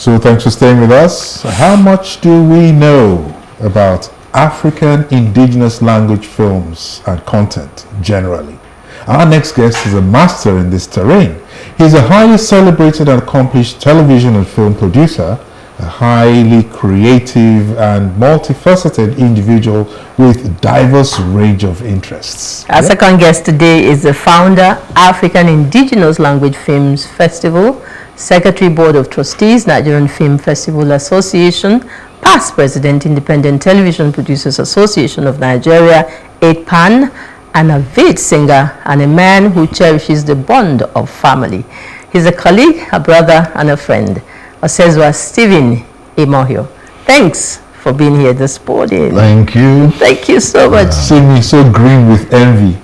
So thanks for staying with us. How much do we know about African indigenous language films and content generally? Our next guest is a master in this terrain. He's a highly celebrated and accomplished television and film producer, a highly creative and multifaceted individual with a diverse range of interests. Our second guest today is the founder, African Indigenous Language Films Festival, Secretary Board of Trustees, Nigerian Film Festival Association, past President, Independent Television Producers Association of Nigeria, APAN, and a avid singer and a man who cherishes the bond of family. He's a colleague, a brother, and a friend. Osezwa Stephen Imohio. Thanks for being here this morning. Thank you. Thank you so much. See me so green with envy.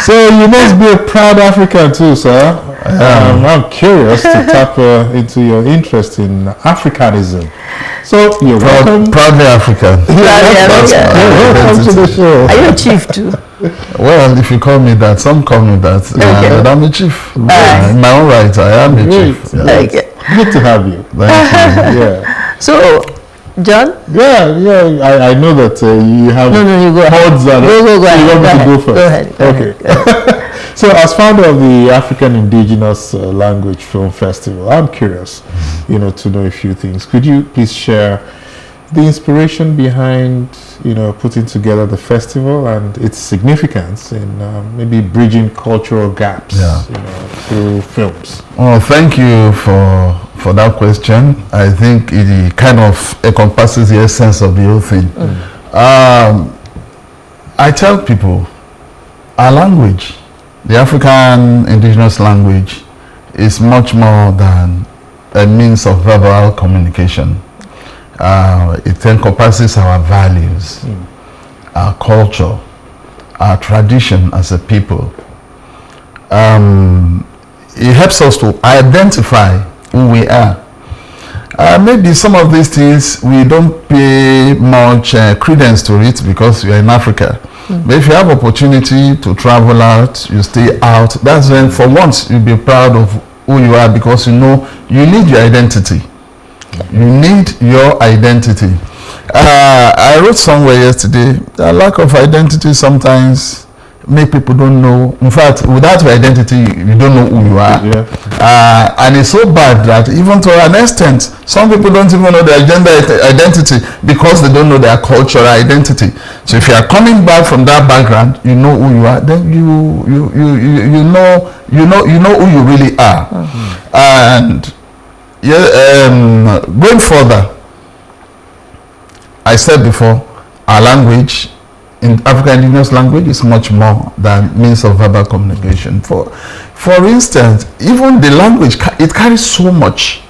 So you must be a proud African too, sir. I'm curious to tap into your interest in Africanism. So you're welcome. Proudly African. Welcome to the show. Are you a chief too? Well, if you call me that, some call me that. But I'm a chief. In my own right, I am a chief. Yeah. Okay. Good to have you. Thank you. Yeah. So, John? Yeah. I know that you have No, you go ahead. hordes and Go so ahead. you want me to go first? Go ahead. Okay. So, as founder of the African Indigenous Language Film Festival, I'm curious, to know a few things. Could you please share the inspiration behind, putting together the festival and its significance in maybe bridging cultural gaps, through films? Oh, thank you for that question. I think it kind of encompasses the essence of the whole thing. I tell people, our language, the African indigenous language, is much more than a means of verbal communication. It encompasses our values, our culture, our tradition as a people. It helps us to identify who we are. Maybe some of these things we don't pay much credence to it because we are in Africa. But if you have opportunity to travel out, you stay out, that's when for once you'll be proud of who you are because you need your identity. You need your identity. I wrote somewhere yesterday, the lack of identity sometimes make people don't know. In fact, without your identity, you don't know who you are. And it's so bad that even to an extent, some people don't even know their gender identity because they don't know their cultural identity. So if you are coming back from that background, you know who you are, then you know who you really are. And going further, I said before, our language, in African Indigenous language, is much more than means of verbal communication. For instance, even the language, it carries so much.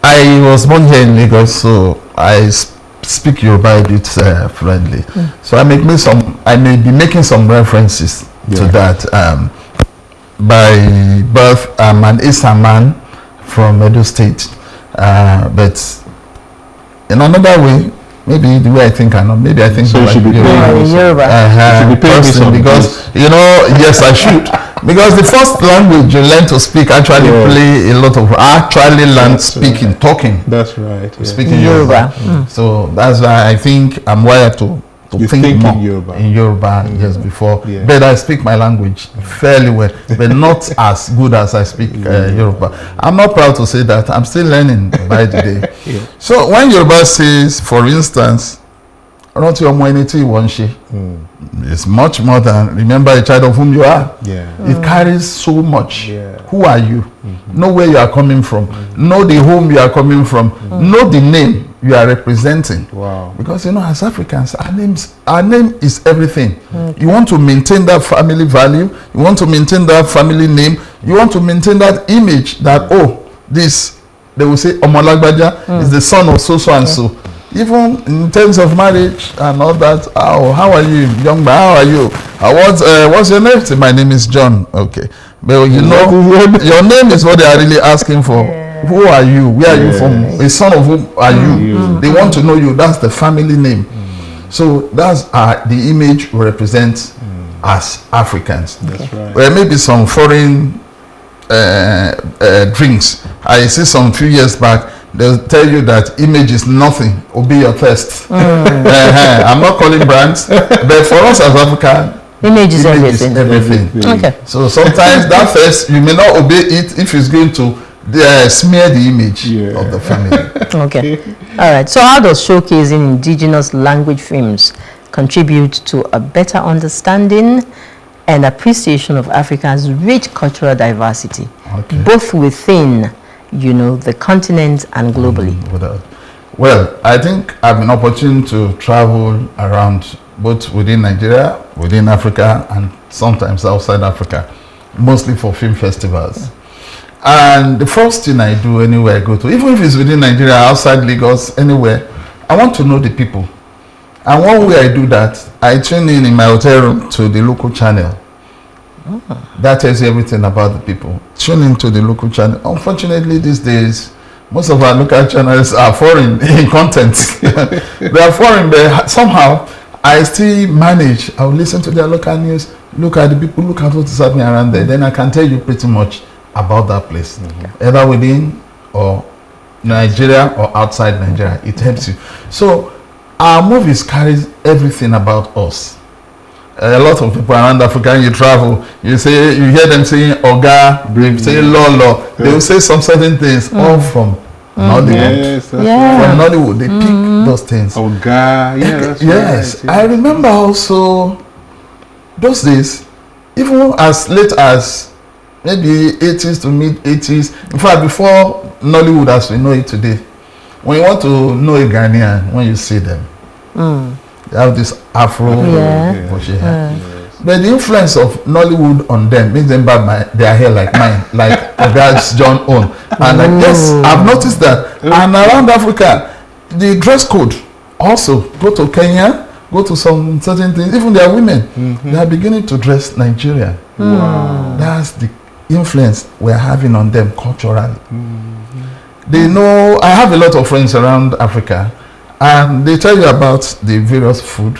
I was born here in Lagos, so I speak Yoruba a bit fluently. So I may be making some references to that. By birth, I'm an Eastern man from Edo State, but in another way, maybe the way I think I know, maybe I think so. You should be paying Yoruba. Because yes, I should. Because the first language you learn to speak actually speaking, talking. That's right. Yeah. Speaking Yoruba. So that's why I think I'm wired to think more in Yoruba just before. Yeah. But I speak my language fairly well, but not as good as I speak Yoruba. I'm not proud to say that. I'm still learning by the day. So when Yoruba says, for instance, it's much more than remember a child of whom you are. It carries so much. Who are you? Know where you are coming from. Know the home you are coming from. Know the name you are representing. Wow. Because as Africans, our name is everything. You want to maintain that family value, you want to maintain that family name, you want to maintain that image that they will say Omolagbaja is the son of so and so. Even in terms of marriage and all that, how are you, young man? How are you? What's your name? Say, my name is John. Okay, but your name is what they are really asking for. Who are you? Where are you from? A son of whom are you? They want to know you. That's the family name. So that's the image we represent as Africans. That's right. Well, maybe some foreign drinks. I see some few years back, they'll tell you that image is nothing, obey your thirst. I'm not calling brands, but for us as Africa, image is everything. Okay. So sometimes that thirst, you may not obey it if it's going to smear the image of the family. Okay. All right. So how does showcasing indigenous language films contribute to a better understanding and appreciation of Africa's rich cultural diversity, both within, the continent and globally? Well, I think I've been opportune to travel around both within Nigeria, within Africa, and sometimes outside Africa, mostly for film festivals. And the first thing I do anywhere I go to, even if it's within Nigeria, outside Lagos, anywhere, I want to know the people. And one way I do that, I tune in my hotel room to the local channel. That tells you everything about the people. Tune into the local channel. Unfortunately, these days, most of our local channels are foreign in content. They are foreign, but somehow I still manage. I will listen to their local news, look at the people, look at what is happening around there. Then I can tell you pretty much about that place, either within or Nigeria or outside Nigeria. It helps you. So our movies carries everything about us. A lot of people around Africa, you travel, you hear them saying Oga, they say Lolo, they will say some certain things, all from Nollywood. Yes, From Nollywood, they pick those things. Oga, that's yes, right. I remember also those days, even as late as maybe 80s to mid 80s. In fact, before Nollywood as we know it today, when you want to know a Ghanaian, when you see them, they have this afro bushy hair. But the influence of Nollywood on them makes them barb their hair like mine, like that's John own. And like, yes, I've noticed that. And around Africa, the dress code also, go to Kenya, go to some certain things, even their women, they are beginning to dress Nigerian. Wow. That's the influence we're having on them culturally. They know, I have a lot of friends around Africa, and they tell you about the various food.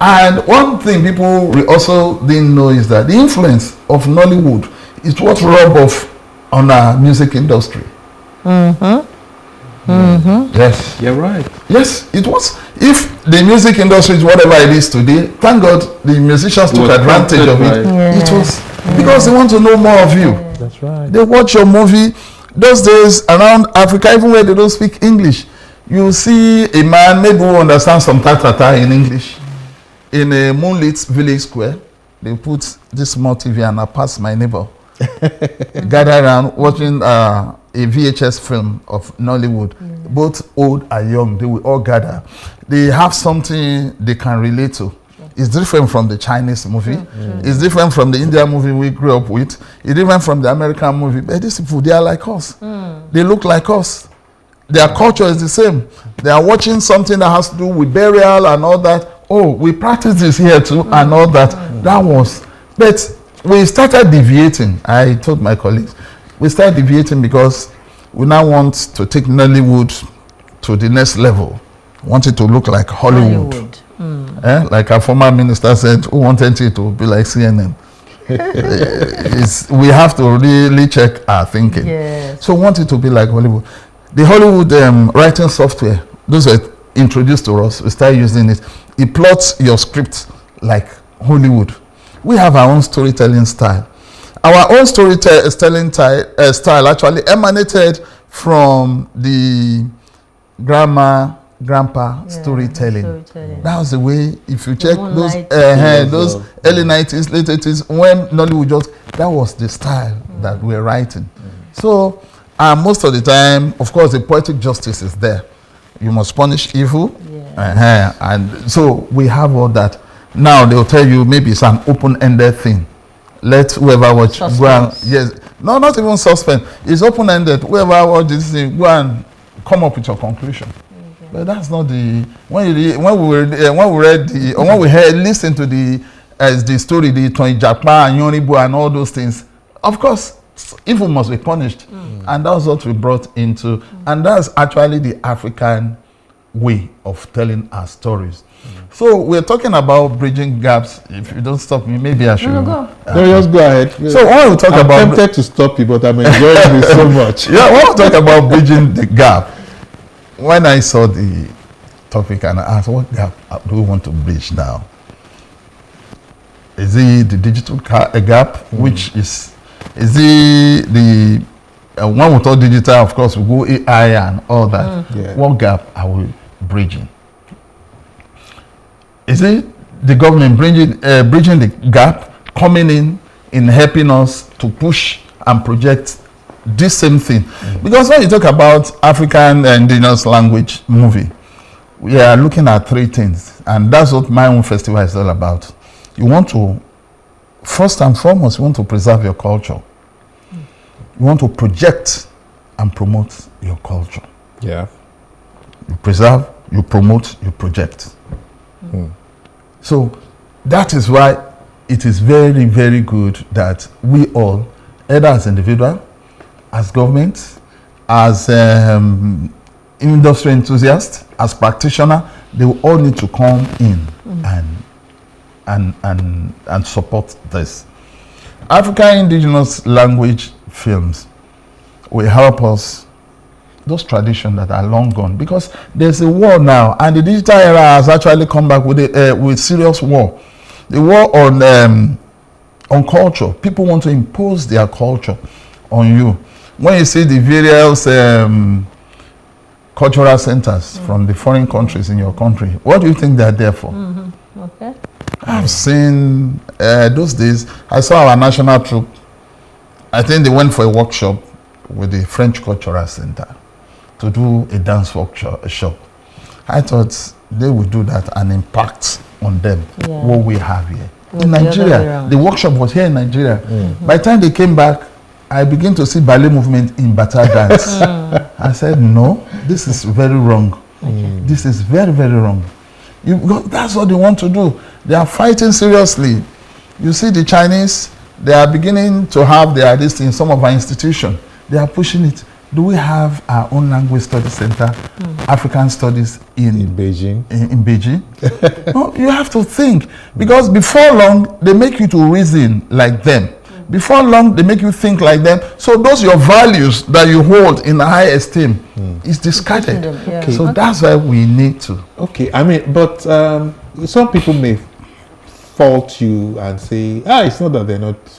And one thing people also didn't know is that the influence of Nollywood is what rub off on our music industry. Yes. You're right. Yes, it was. If the music industry is whatever it is today, thank God the musicians took advantage of it. It was because they want to know more of you. That's right. They watch your movie. Those days around Africa, even where they don't speak English, you see a man maybe who understands some tata in English. In a moonlit village square, they put this small TV and I pass my neighbor. Gather around watching a VHS film of Nollywood. Both old and young, they will all gather. They have something they can relate to. It's different from the Chinese movie. It's different from the Indian movie we grew up with. It's different from the American movie. But these people, they are like us. They look like us. Their culture is the same. They are watching something that has to do with burial and all that. Oh, we practice this here too and all that. That was. But we started deviating. I told my colleagues, we started deviating because we now want to take Nollywood to the next level. We want it to look like Hollywood. Like our former minister said, who wanted it to be like CNN. We have to really check our thinking. Yes. So we want it to be like Hollywood. The Hollywood writing software, those were introduced to us. We started using it. It plots your script like Hollywood. We have our own storytelling style. Our own storytelling style actually emanated from the grandpa storytelling. That was the way, if you check those early 90s, late 80s, when Nollywood that was the style that we're writing. So, most of the time, of course, the poetic justice is there. You must punish evil. And so we have all that. Now they'll tell you maybe it's an open-ended thing. Let whoever watch go and, no, not even suspense. It's open-ended. Whoever watch this thing, go and come up with your conclusion. But that's not the when we listen to the story, the Tony Japa and Yonibo and all those things. Of course, evil must be punished, and that's what we brought into, and that's actually the African way of telling our stories. So we're talking about bridging gaps. If you don't stop me, maybe I should. No, go. No, just go ahead. So when we talk I'm about, tempted to stop you, but I'm enjoying this so much. yeah, when we talk about bridging the gap, when I saw the topic and I asked, what gap do we want to bridge now? Is it the digital gap, which is it the when we talk digital, of course, we go AI and all that. Yeah. What gap are we bridging? Is it the government bridging the gap, coming in helping us to push and project this same thing? Because when you talk about African indigenous language movie, we are looking at three things, and that's what my own festival is all about. You want to, first and foremost, you want to preserve your culture. You want to project and promote your culture. Yeah. You preserve, you promote, you project. So that is why it is very, very good that we all, either as individual, as government, as industry enthusiasts, as practitioners, they will all need to come in and support this. African indigenous language films will help us, those traditions that are long gone, because there's a war now, and the digital era has actually come back with serious war. The war on culture. People want to impose their culture on you. When you see the various cultural centers from the foreign countries in your country, what do you think they're there for? Okay. I've seen those days. I saw our national troop. I think they went for a workshop with the French Cultural Center to do a dance workshop. I thought they would do that and impact on them what we have here. In Nigeria, the workshop was here in Nigeria. By the time they came back, I began to see ballet movement in Bata dance. I said, no, this is very wrong. This is very, very wrong. That's what they want to do. They are fighting seriously. You see the Chinese, they are beginning to have their this in some of our institutions. They are pushing it. Do we have our own language study center, African studies in Beijing? In Beijing? No, you have to think, because before long they make you to reason like them. Before long they make you think like them. So those your values that you hold in high esteem is discarded. Okay. So that's why we need to. Okay, I mean, but some people may fault you and say, it's not that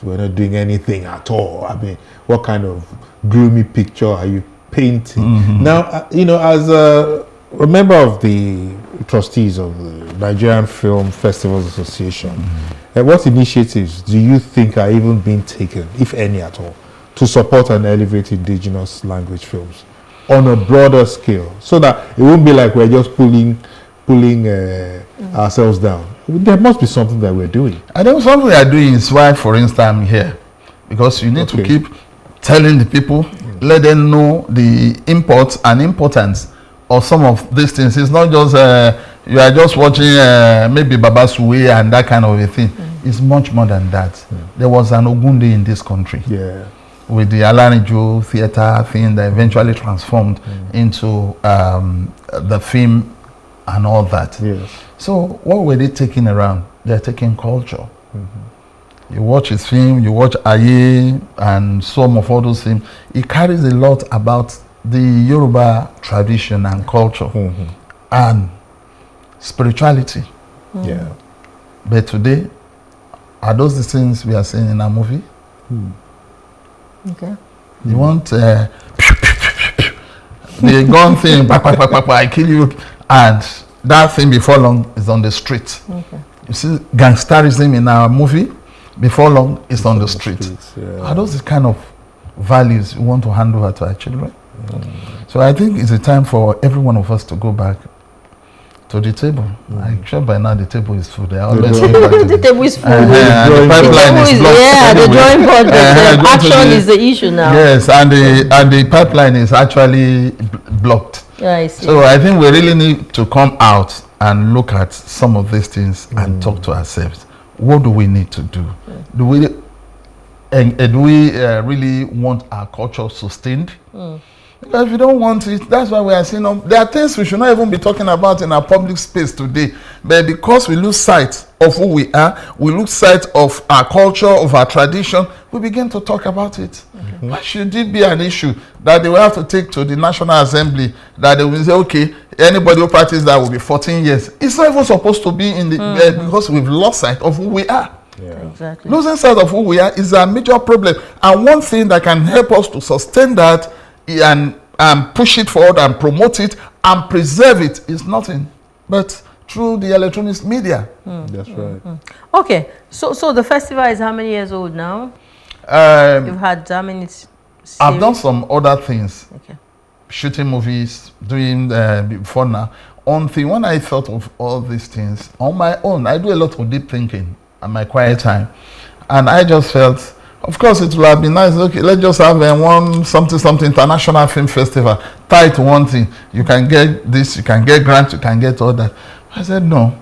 we're not doing anything at all. I mean, what kind of gloomy picture are you painting? Now, as a member of the trustees of the Nigerian Film Festivals Association, what initiatives do you think are even being taken, if any at all, to support and elevate indigenous language films on a broader scale, so that it won't be like we're just pulling ourselves down? There must be something that we're doing. I think something we are doing is why, for instance, I'm here, because you need to keep telling the people, let them know the import and importance of some of these things. It's not just you are just watching maybe Baba Suwe and that kind of a thing. It's much more than that. There was an Ogunde in this country with the Alanijo theater thing that eventually transformed into the film and all that. So what were they taking around? They're taking culture. You watch his film, you watch Aye and some of all those things. It carries a lot about the Yoruba tradition and culture and spirituality. But today, are those the things we are seeing in our movie? Okay. You want the gun thing, I kill you, and that thing before long is on the street. You see gangsterism in our movie, before long it's on the street. Are those the kind of values we want to hand over to our children? So I think it's a time for every one of us to go back to the table. I'm sure by now the table is full. They are always going back to the table is full. The pipeline is blocked. The drawing board. The action is the issue now. Yes, and the pipeline is actually blocked. I see. So I think we really need to come out and look at some of these things and talk to ourselves. What do we need to do? Do we really want our culture sustained? Because if you don't want it, that's why we are saying there are things we should not even be talking about in our public space today. But because we lose sight of who we are, we lose sight of our culture, of our tradition, we begin to talk about it. Mm-hmm. Why should it be an issue that they will have to take to the National Assembly, that they will say, okay, anybody who practices that will be 14 years. It's not even supposed to be in the because we've lost sight of who we are. Yeah. Exactly. Losing sight of who we are is a major problem. And one thing that can help us to sustain that and push it forward and promote it and preserve it is nothing but through the electronic media. That's right. Okay, so the festival is how many years old now? You've had how many series? I've done some other things. Okay. Shooting movies, doing before now. When I thought of all these things on my own, I do a lot of deep thinking at my quiet time. And I just felt, of course, it would have been nice. Okay, let's just have one something international film festival. Tie to one thing. You can get this, you can get grants, you can get all that. I said no,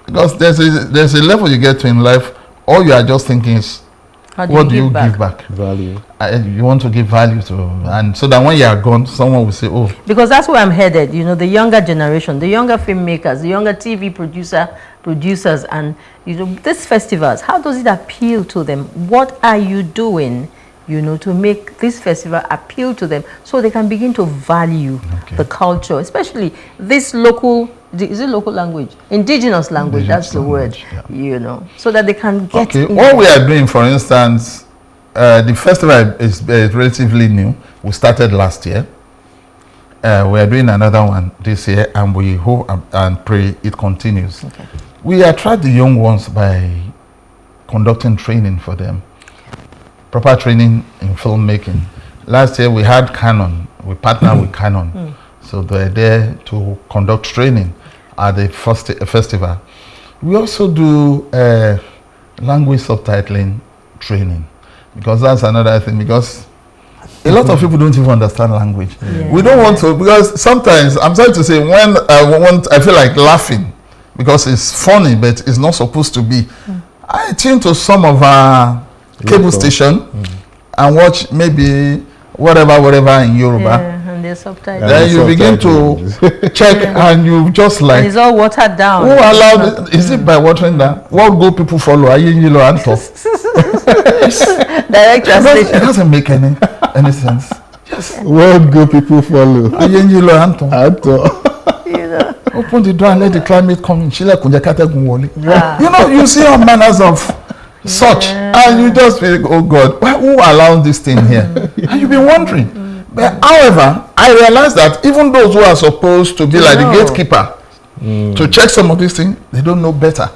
because there's a level you get to in life. All you are just thinking is, what do you give back? Value. You want to give value to, and so that when you are gone, someone will say, oh. Because that's where I'm headed. You know, the younger generation, the younger filmmakers, the younger TV producers, and these festivals. How does it appeal to them? What are you doing, to make this festival appeal to them so they can begin to value the culture, especially this local. Is it local language? Indigenous language, that's the word, yeah. So that they can get in. What we are doing, for instance, the festival is relatively new. We started last year. We are doing another one this year, and we hope and pray it continues. Okay. We attract the young ones by conducting training for them, proper training in filmmaking. Last year we had Canon. We partnered with Canon. So they're there to conduct training at the festival. We also do language subtitling training, because that's another thing, because a lot of people don't even understand language. Yeah. We don't want to, because sometimes, I'm sorry to say, when I feel like laughing, because it's funny, but it's not supposed to be. I tune to some of our cable station and watch maybe whatever in Yoruba. Yeah. The subtitles. Then you begin to check and you just like. And it's all watered down. Who allowed it? Is it by watering that? What go people follow? Ayinjilo Anto. Direct translation. It doesn't make any sense. Yes. What go people follow? Ayinjilo Anto. Open the door and let the climate come in. You see all manners of such, and you just feel, oh God, who allowed this thing here? And you've been wondering. But however, I realize that even those who are supposed to be like the gatekeeper to check some of these things, they don't know better.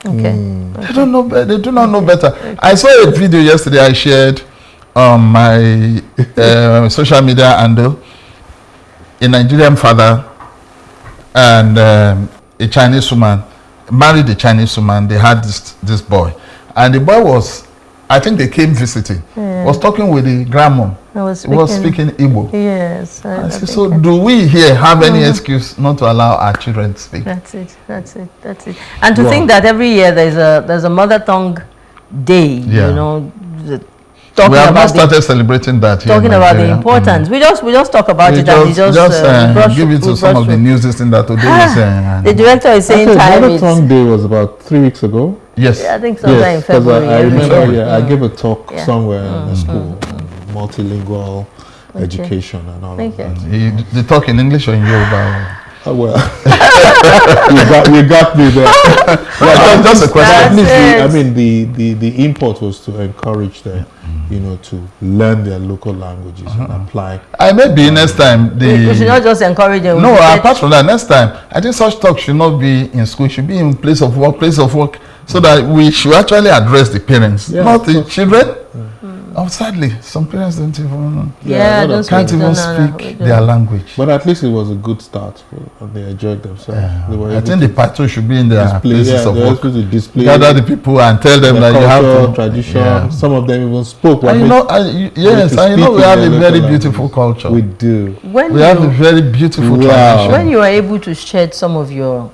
Okay. They don't know. They do not know better. I saw a video yesterday I shared on my social media handle. A Nigerian father and a Chinese woman married a Chinese woman. They had this boy, and the boy was, I think they came visiting. Was talking with the grandmom. Was speaking Igbo. Yes. So do we here have any excuse not to allow our children to speak? That's it. And to think that every year there's a mother tongue day. We have not started celebrating that here. Talking about the importance. We just talk about it and we just give it to some of the news this thing that today is saying. The director is saying time. Mother tongue day was about 3 weeks ago. Yes. Yeah, I think sometime in February. I remember, I gave a talk somewhere in the school. Multilingual education and all of that. They talk in English or in Yoruba? Well, you got me there. Just a question. I mean, the import was to encourage them, to learn their local languages and apply. Maybe next time we should not just encourage them. No, apart from that, next time I think such talk should not be in school. It should be in place of work, so that we should actually address the parents, not the children. Sadly, some parents don't even can't even speak their language. But at least it was a good start, and they enjoyed themselves. I think the pattro should be in their places of work. To display gather the people and tell them that you have to tradition. Some of them even spoke. And we have a very beautiful culture. We do. We have a very beautiful tradition. When you are able to shed some of your,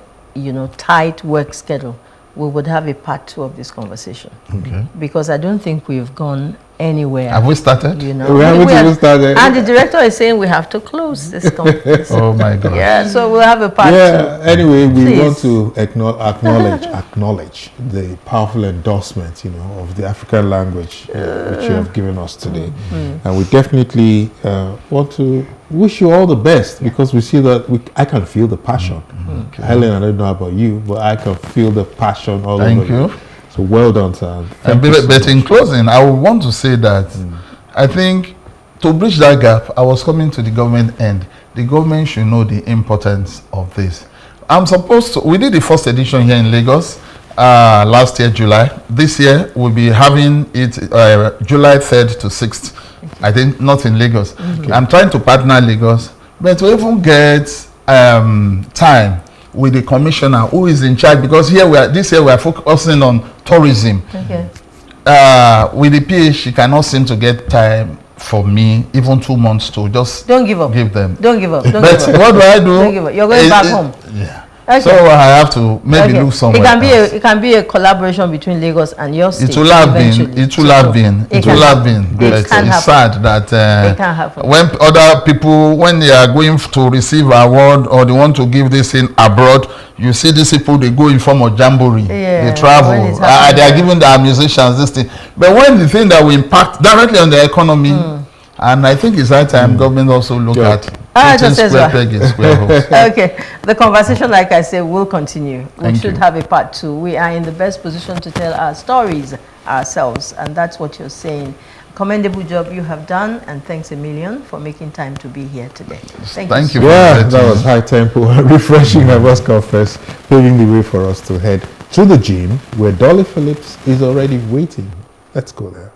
tight work schedule we would have a part 2 of this conversation. Okay. Because I don't think we've gone anywhere. Have we started? You know, We haven't even started. And the director is saying we have to close this conference. Oh my God. Yeah, so we'll have a part 2. Anyway, we Please. want to acknowledge the powerful endorsement, of the African language which you have given us today. And we definitely want to wish you all the best, because we see that I can feel the passion. Okay. Helen, I don't know about you, but I can feel the passion all over. Thank you. So well done, sir. But in closing, I would want to say that I think to bridge that gap, I was coming to the government end. The government should know the importance of this. We did the first edition here in Lagos last year, July. This year, we'll be having it July 3rd to 6th. I think not in Lagos. I'm trying to partner Lagos, but to even get time with the commissioner who is in charge, because this year we are focusing on tourism. Okay. With the PA, she cannot seem to get time for me, even 2 months to just Don't give up. give them. Don't give up. Don't But give up. what do I do? Don't give up. You're going back home. Yeah. Okay. So I have to maybe look somewhere else. It can be a collaboration between Lagos and your state. It will have been. eventually. It will have been. It It can will have happen. been. It But can it's happen. sad that It can happen. when other people, when they are going to receive award or they want to give this in abroad, you see these people, they go in form of jamboree. Yeah, They travel. when it's They are happening. giving the musicians this thing. But when the thing that will impact directly on the economy, and I think it's high time government also look Yeah. at Just putting as square well. peg in square holes. Okay, the conversation, like I said, will continue. We Thank should you. have a part 2. We are in the best position to tell our stories ourselves, and that's what you're saying. Commendable job you have done, and thanks a million for making time to be here today. Thank you. Yeah, that was high tempo, refreshing, I must confess, paving the way for us to head to the gym, where Dolly Phillips is already waiting. Let's go there.